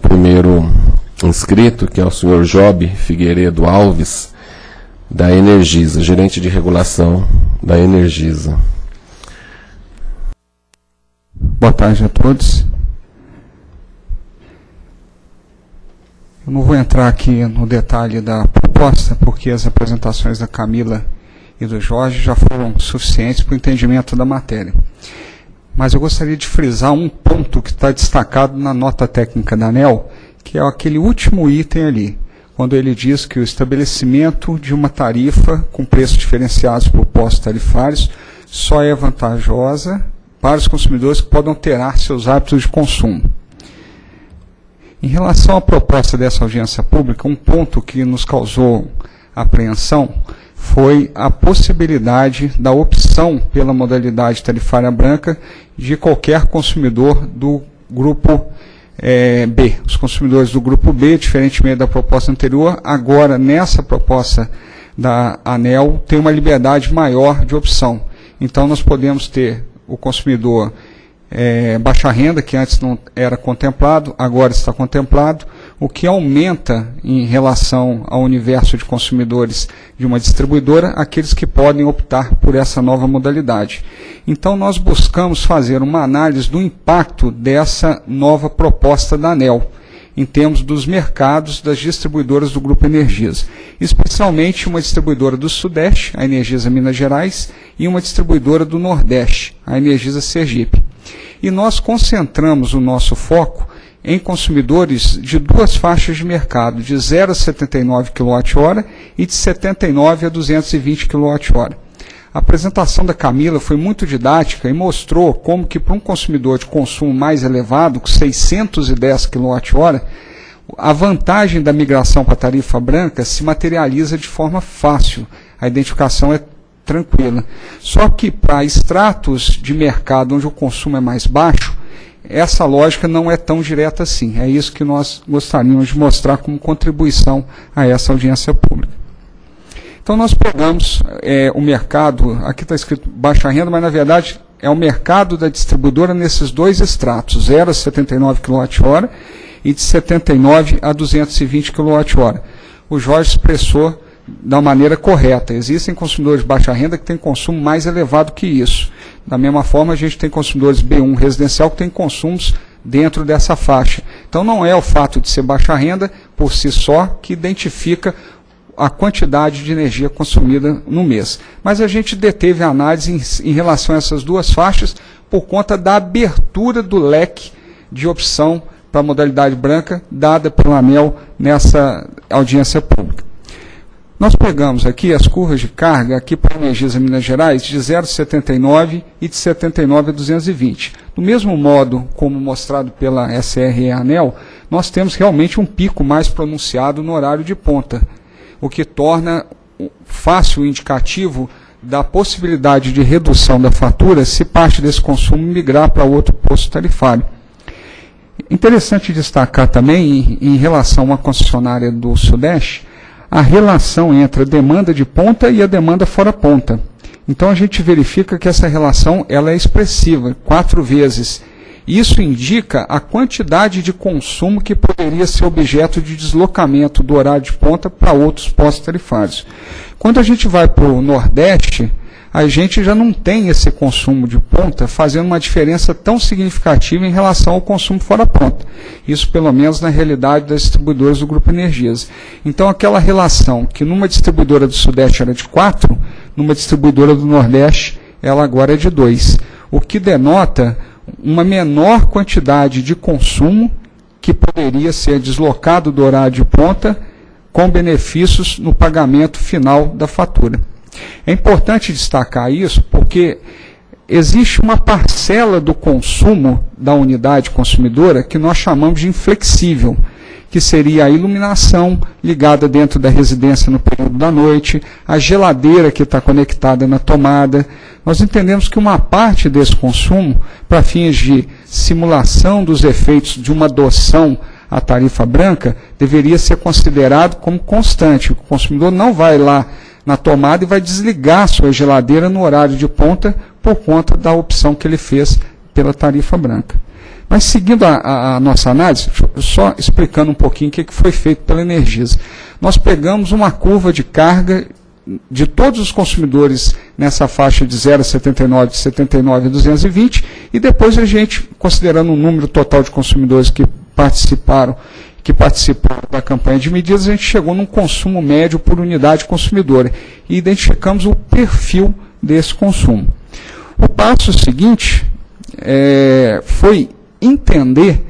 primeiro inscrito, que é o senhor Job Figueiredo Alves, da Energisa, gerente de regulação da Energisa. Boa tarde a todos. Eu não vou entrar aqui no detalhe da proposta, porque as apresentações da Camila e do Jorge já foram suficientes para o entendimento da matéria. Mas eu gostaria de frisar um ponto que está destacado na nota técnica da ANEEL, que é aquele último item ali, quando ele diz que o estabelecimento de uma tarifa com preços diferenciados por postos tarifários só é vantajosa para os consumidores que podem alterar seus hábitos de consumo. Em relação à proposta dessa audiência pública, um ponto que nos causou apreensão foi a possibilidade da opção pela modalidade tarifária branca de qualquer consumidor do grupo B. Os consumidores do grupo B, diferentemente da proposta anterior, agora nessa proposta da ANEEL tem uma liberdade maior de opção. Então nós podemos ter o consumidor baixa renda, que antes não era contemplado, agora está contemplado, o que aumenta em relação ao universo de consumidores de uma distribuidora, aqueles que podem optar por essa nova modalidade. Então nós buscamos fazer uma análise do impacto dessa nova proposta da ANEEL, em termos dos mercados das distribuidoras do Grupo Energisa, especialmente uma distribuidora do Sudeste, a Energisa Minas Gerais, e uma distribuidora do Nordeste, a Energisa Sergipe. E nós concentramos o nosso foco em consumidores de duas faixas de mercado, de 0 a 79 kWh e de 79 a 220 kWh. A apresentação da Camila foi muito didática e mostrou como que para um consumidor de consumo mais elevado, com 610 kWh, a vantagem da migração para a tarifa branca se materializa de forma fácil. A identificação é tranquila. Só que para estratos de mercado onde o consumo é mais baixo, essa lógica não é tão direta assim. É isso que nós gostaríamos de mostrar como contribuição a essa audiência pública. Então nós pegamos o mercado, aqui está escrito baixa renda, mas na verdade é o mercado da distribuidora nesses dois estratos, 0 a 79 kWh e de 79 a 220 kWh. O Jorge expressou da maneira correta. Existem consumidores de baixa renda que têm consumo mais elevado que isso. Da mesma forma, a gente tem consumidores B1 residencial que têm consumos dentro dessa faixa. Então, não é o fato de ser baixa renda, por si só, que identifica a quantidade de energia consumida no mês. Mas a gente deteve a análise em relação a essas duas faixas por conta da abertura do leque de opção para a modalidade branca dada pela ANEEL nessa audiência pública. Nós pegamos aqui as curvas de carga aqui para a Energisa Minas Gerais de 0,79 e de 79 a 220. Do mesmo modo como mostrado pela SRE e ANEEL, nós temos realmente um pico mais pronunciado no horário de ponta, o que torna fácil o indicativo da possibilidade de redução da fatura se parte desse consumo migrar para outro posto tarifário. Interessante destacar também, em relação a uma concessionária do Sudeste, a relação entre a demanda de ponta e a demanda fora ponta. Então a gente verifica que essa relação ela é expressiva, 4 vezes. Isso indica a quantidade de consumo que poderia ser objeto de deslocamento do horário de ponta para outros postos tarifários. Quando a gente vai para o Nordeste, a gente já não tem esse consumo de ponta fazendo uma diferença tão significativa em relação ao consumo fora ponta. Isso, pelo menos, na realidade das distribuidoras do Grupo Energisa. Então, aquela relação que numa distribuidora do Sudeste era de 4, numa distribuidora do Nordeste, ela agora é de 2. O que denota uma menor quantidade de consumo que poderia ser deslocado do horário de ponta com benefícios no pagamento final da fatura. É importante destacar isso porque existe uma parcela do consumo da unidade consumidora que nós chamamos de inflexível, que seria a iluminação ligada dentro da residência no período da noite, a geladeira que está conectada na tomada. Nós entendemos que uma parte desse consumo, para fins de simulação dos efeitos de uma adoção à tarifa branca, deveria ser considerado como constante. O consumidor não vai lá na tomada e vai desligar a sua geladeira no horário de ponta por conta da opção que ele fez pela tarifa branca. Mas seguindo a nossa análise, só explicando um pouquinho o que foi feito pela Energisa. Nós pegamos uma curva de carga de todos os consumidores nessa faixa de 0 a 79, de 79 a 220, e depois a gente, considerando o número total de consumidores que participaram da campanha de medidas, a gente chegou num consumo médio por unidade consumidora e identificamos o perfil desse consumo. O passo seguinte foi entender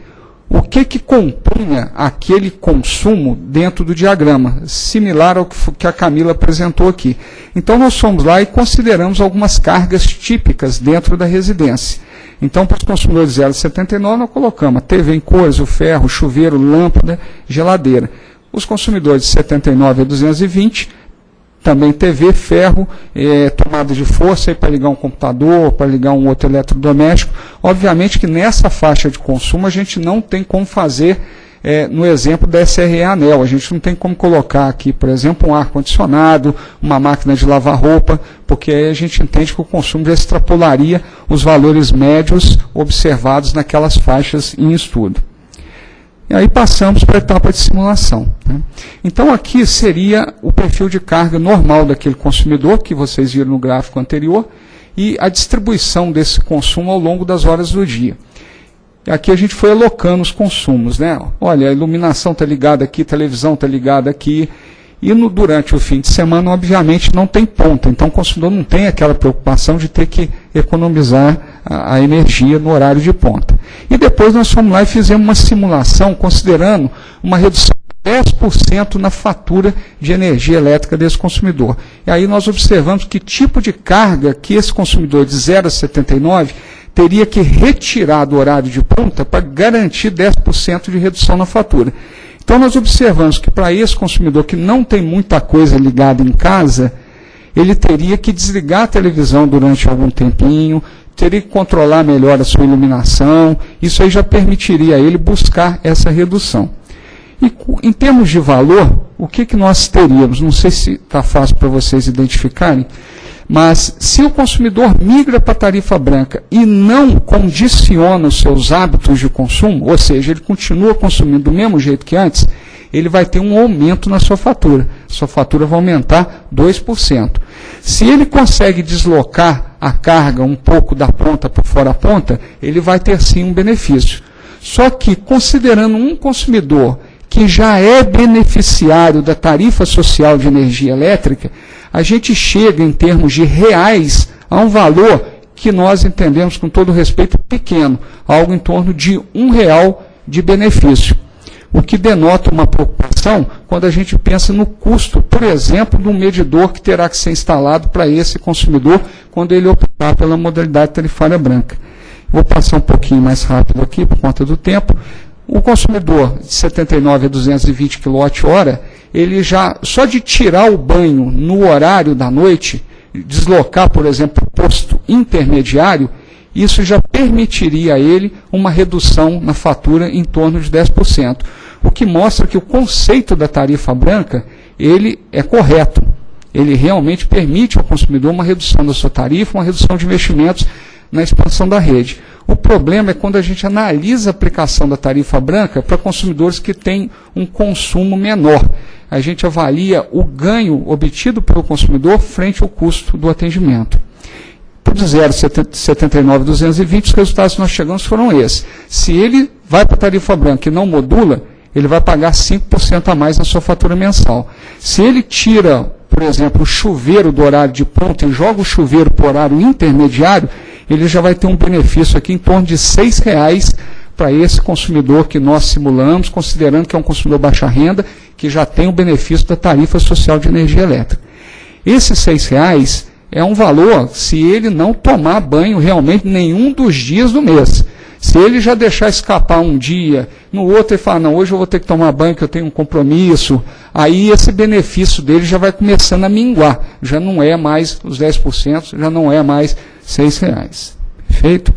o que compunha aquele consumo dentro do diagrama, similar ao que a Camila apresentou aqui. Então, nós fomos lá e consideramos algumas cargas típicas dentro da residência. Então, para os consumidores 0 a 79, nós colocamos a TV em cores, o ferro, chuveiro, lâmpada, geladeira. Os consumidores de 79 a 220, também TV, ferro, tomada de força para ligar um computador, para ligar um outro eletrodoméstico. Obviamente que nessa faixa de consumo a gente não tem como fazer, no exemplo da SRE Anel, a gente não tem como colocar aqui, por exemplo, um ar-condicionado, uma máquina de lavar roupa, porque aí a gente entende que o consumo já extrapolaria os valores médios observados naquelas faixas em estudo. E aí passamos para a etapa de simulação. Né? Então aqui seria o perfil de carga normal daquele consumidor, que vocês viram no gráfico anterior, e a distribuição desse consumo ao longo das horas do dia. E aqui a gente foi alocando os consumos. Né? Olha, a iluminação está ligada aqui, a televisão está ligada aqui, e durante o fim de semana, obviamente, não tem ponta. Então o consumidor não tem aquela preocupação de ter que economizar a energia no horário de ponta. E depois nós fomos lá e fizemos uma simulação considerando uma redução de 10% na fatura de energia elétrica desse consumidor. E aí nós observamos que tipo de carga que esse consumidor de 0 a 79 teria que retirar do horário de ponta para garantir 10% de redução na fatura. Então nós observamos que para esse consumidor que não tem muita coisa ligada em casa, ele teria que desligar a televisão durante algum tempinho, teria que controlar melhor a sua iluminação, isso aí já permitiria a ele buscar essa redução. E em termos de valor, o que nós teríamos? Não sei se está fácil para vocês identificarem, mas se o consumidor migra para a tarifa branca e não condiciona os seus hábitos de consumo, ou seja, ele continua consumindo do mesmo jeito que antes, ele vai ter um aumento na sua fatura. Sua fatura vai aumentar 2%. Se ele consegue deslocar a carga um pouco da ponta para fora da ponta, ele vai ter sim um benefício. Só que, considerando um consumidor que já é beneficiário da tarifa social de energia elétrica, a gente chega, em termos de reais, a um valor que nós entendemos, com todo respeito, pequeno, algo em torno de R$1 de benefício. O que denota uma preocupação quando a gente pensa no custo, por exemplo, de um medidor que terá que ser instalado para esse consumidor quando ele optar pela modalidade tarifária branca. Vou passar um pouquinho mais rápido aqui, por conta do tempo. O consumidor de 79 a 220 kWh, ele já, só de tirar o banho no horário da noite, deslocar, por exemplo, o posto intermediário, isso já permitiria a ele uma redução na fatura em torno de 10%. O que mostra que o conceito da tarifa branca, ele é correto. Ele realmente permite ao consumidor uma redução da sua tarifa, uma redução de investimentos na expansão da rede. O problema é quando a gente analisa a aplicação da tarifa branca para consumidores que têm um consumo menor. A gente avalia o ganho obtido pelo consumidor frente ao custo do atendimento. Para o 0, 79, 220, os resultados que nós chegamos foram esses. Se ele vai para a tarifa branca e não modula, ele vai pagar 5% a mais na sua fatura mensal. Se ele tira, por exemplo, o chuveiro do horário de ponta e joga o chuveiro para o horário intermediário, ele já vai ter um benefício aqui em torno de R$6 para esse consumidor que nós simulamos, considerando que é um consumidor baixa renda, que já tem o benefício da tarifa social de energia elétrica. Esses R$6 é um valor se ele não tomar banho realmente nenhum dos dias do mês. Se ele já deixar escapar um dia, no outro ele fala, não, hoje eu vou ter que tomar banho que eu tenho um compromisso, aí esse benefício dele já vai começando a minguar. Já não é mais os 10%, já não é mais R$6. Perfeito?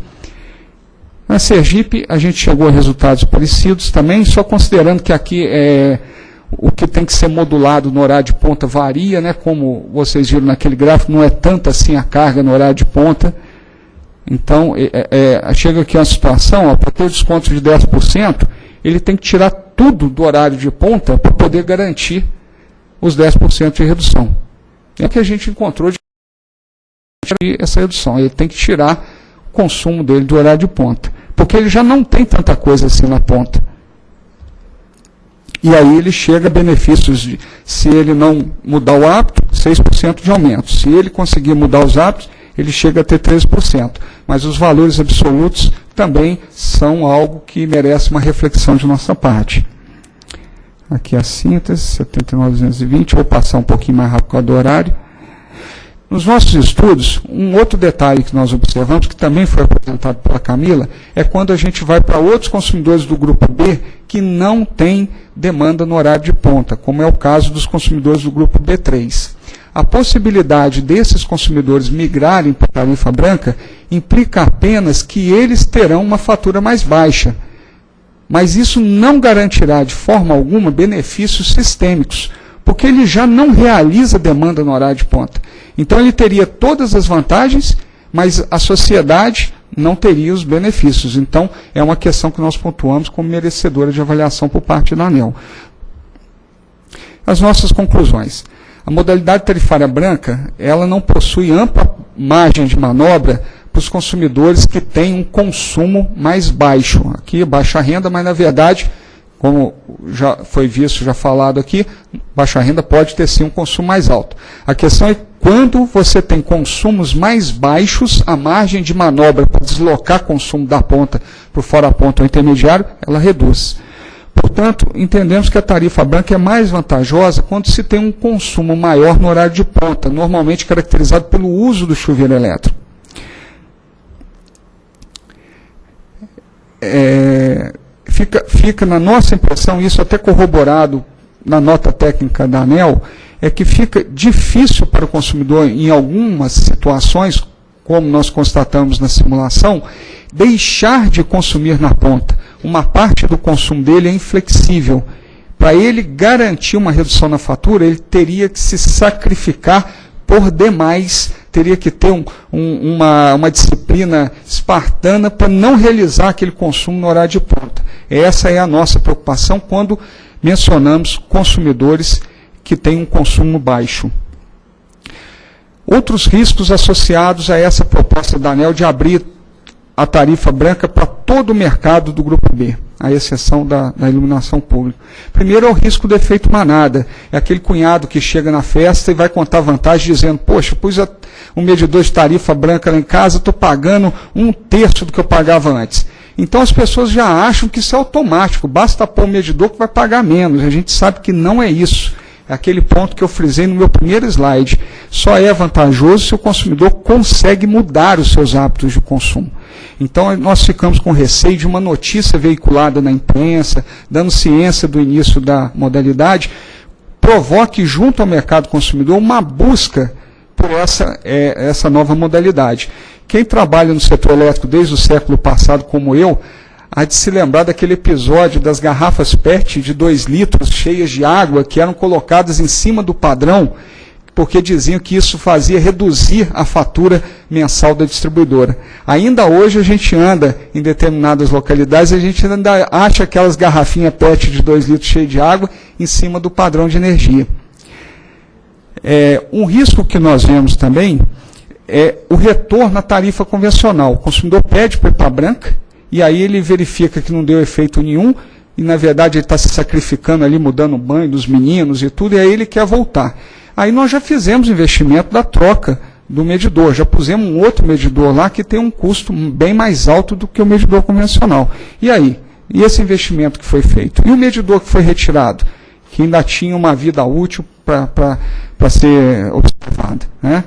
Na Sergipe, a gente chegou a resultados parecidos também, só considerando que aqui o que tem que ser modulado no horário de ponta varia, né? Como vocês viram naquele gráfico, não é tanta assim a carga no horário de ponta. Então, chega aqui uma situação, para ter desconto de 10%, ele tem que tirar tudo do horário de ponta para poder garantir os 10% de redução. É que a gente encontrou essa redução. Ele tem que tirar o consumo dele do horário de ponta, porque ele já não tem tanta coisa assim na ponta. E aí ele chega a benefícios, se ele não mudar o hábito, 6% de aumento. Se ele conseguir mudar os hábitos, ele chega a ter 13%. Mas os valores absolutos também são algo que merece uma reflexão de nossa parte. Aqui a síntese, 79.220, vou passar um pouquinho mais rápido com a do horário. Nos nossos estudos, um outro detalhe que nós observamos, que também foi apresentado pela Camila, é quando a gente vai para outros consumidores do grupo B que não tem demanda no horário de ponta, como é o caso dos consumidores do grupo B3. A possibilidade desses consumidores migrarem para a tarifa branca implica apenas que eles terão uma fatura mais baixa, mas isso não garantirá de forma alguma benefícios sistêmicos, porque ele já não realiza demanda no horário de ponta. Então ele teria todas as vantagens, mas a sociedade não teria os benefícios. Então é uma questão que nós pontuamos como merecedora de avaliação por parte da ANEEL. As nossas conclusões. A modalidade tarifária branca, ela não possui ampla margem de manobra para os consumidores que têm um consumo mais baixo. Aqui, baixa renda, mas na verdade, como já foi visto, já falado aqui, baixa renda pode ter sim um consumo mais alto. A questão é quando você tem consumos mais baixos, a margem de manobra para deslocar consumo da ponta para o fora da ponta ou intermediário, ela reduz. Portanto, entendemos que a tarifa branca é mais vantajosa quando se tem um consumo maior no horário de ponta, normalmente caracterizado pelo uso do chuveiro elétrico. Fica na nossa impressão, isso até corroborado na nota técnica da ANEEL, é que fica difícil para o consumidor, em algumas situações, como nós constatamos na simulação, deixar de consumir na ponta. Uma parte do consumo dele é inflexível. Para ele garantir uma redução na fatura, ele teria que se sacrificar por demais, teria que ter uma disciplina espartana para não realizar aquele consumo no horário de ponta. Essa é a nossa preocupação quando mencionamos consumidores que têm um consumo baixo. Outros riscos associados a essa proposta da ANEEL de abrir a tarifa branca para todo o mercado do grupo B, à exceção da iluminação pública. Primeiro é o risco do efeito manada. É aquele cunhado que chega na festa e vai contar vantagem dizendo, poxa, pus um medidor de tarifa branca lá em casa, estou pagando 1/3 do que eu pagava antes. Então as pessoas já acham que isso é automático, basta pôr o medidor que vai pagar menos. A gente sabe que não é isso. É aquele ponto que eu frisei no meu primeiro slide. Só é vantajoso se o consumidor consegue mudar os seus hábitos de consumo. Então, nós ficamos com receio de uma notícia veiculada na imprensa, dando ciência do início da modalidade, provoque junto ao mercado consumidor uma busca por essa nova modalidade. Quem trabalha no setor elétrico desde o século passado, como eu, há de se lembrar daquele episódio das garrafas PET de 2 litros cheias de água que eram colocadas em cima do padrão, porque diziam que isso fazia reduzir a fatura mensal da distribuidora. Ainda hoje a gente anda em determinadas localidades e a gente ainda acha aquelas garrafinhas PET de 2 litros cheias de água em cima do padrão de energia. Um risco que nós vemos também é o retorno à tarifa convencional. O consumidor pede para ir para a branca, e aí ele verifica que não deu efeito nenhum, e na verdade ele está se sacrificando ali, mudando o banho dos meninos e tudo, e aí ele quer voltar. Aí nós já fizemos o investimento da troca do medidor, já pusemos um outro medidor lá que tem um custo bem mais alto do que o medidor convencional. E aí? E esse investimento que foi feito? E o medidor que foi retirado? Que ainda tinha uma vida útil para ser observado, né?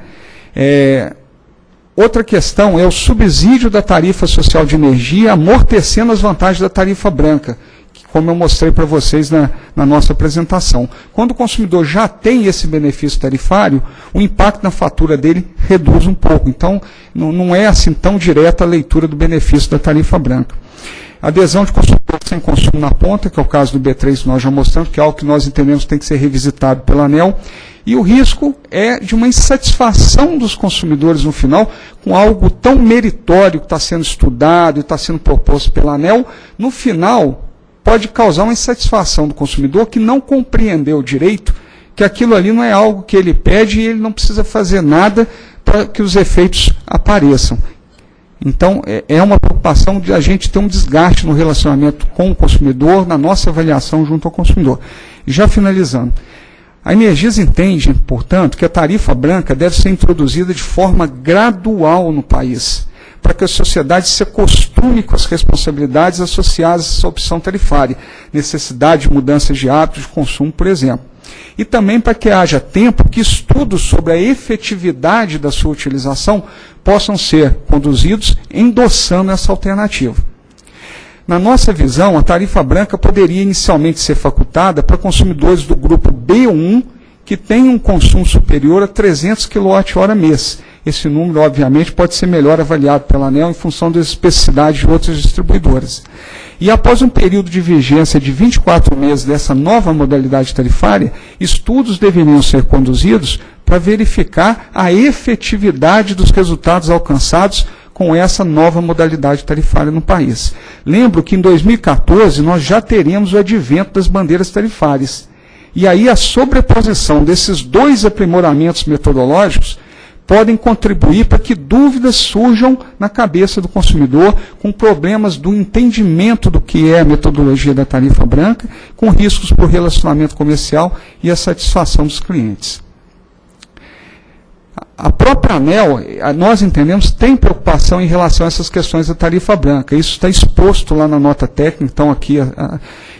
Outra questão é o subsídio da tarifa social de energia amortecendo as vantagens da tarifa branca, que, como eu mostrei para vocês na nossa apresentação. Quando o consumidor já tem esse benefício tarifário, o impacto na fatura dele reduz um pouco. Então, não é assim tão direta a leitura do benefício da tarifa branca. A adesão de consumidores sem consumo na ponta, que é o caso do B3 que nós já mostramos, que é algo que nós entendemos que tem que ser revisitado pela ANEEL, e o risco é de uma insatisfação dos consumidores no final com algo tão meritório que está sendo estudado e está sendo proposto pela ANEEL, no final pode causar uma insatisfação do consumidor que não compreendeu direito que aquilo ali não é algo que ele pede e ele não precisa fazer nada para que os efeitos apareçam. Então, é uma preocupação de a gente ter um desgaste no relacionamento com o consumidor, na nossa avaliação junto ao consumidor. E já finalizando, a Energisa entende, portanto, que a tarifa branca deve ser introduzida de forma gradual no país, para que a sociedade se acostume com as responsabilidades associadas a essa opção tarifária, necessidade de mudanças de hábitos de consumo, por exemplo. E também para que haja tempo que estudos sobre a efetividade da sua utilização possam ser conduzidos endossando essa alternativa. Na nossa visão, a tarifa branca poderia inicialmente ser facultada para consumidores do grupo B1 que tenham um consumo superior a 300 kWh mês. Esse número, obviamente, pode ser melhor avaliado pela ANEEL em função das especificidades de outras distribuidoras. E após um período de vigência de 24 meses dessa nova modalidade tarifária, estudos deveriam ser conduzidos para verificar a efetividade dos resultados alcançados com essa nova modalidade tarifária no país. Lembro que em 2014 nós já teremos o advento das bandeiras tarifárias. E aí a sobreposição desses dois aprimoramentos metodológicos podem contribuir para que dúvidas surjam na cabeça do consumidor com problemas do entendimento do que é a metodologia da tarifa branca, com riscos para o relacionamento comercial e a satisfação dos clientes. A própria ANEEL, nós entendemos, tem preocupação em relação a essas questões da tarifa branca. Isso está exposto lá na nota técnica, então aqui.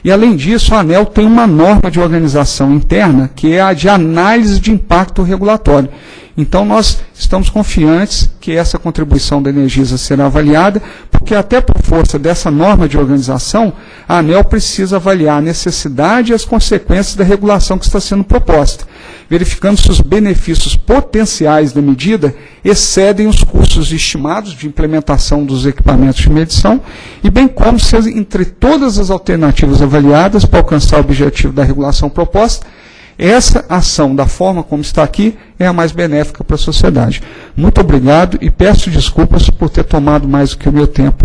E além disso, a ANEEL tem uma norma de organização interna, que é a de análise de impacto regulatório. Então, nós estamos confiantes que essa contribuição da Energisa será avaliada, porque até por força dessa norma de organização, a ANEEL precisa avaliar a necessidade e as consequências da regulação que está sendo proposta, verificando se os benefícios potenciais da medida excedem os custos estimados de implementação dos equipamentos de medição, e bem como se, entre todas as alternativas avaliadas para alcançar o objetivo da regulação proposta, essa ação, da forma como está aqui, é a mais benéfica para a sociedade. Muito obrigado e peço desculpas por ter tomado mais do que o meu tempo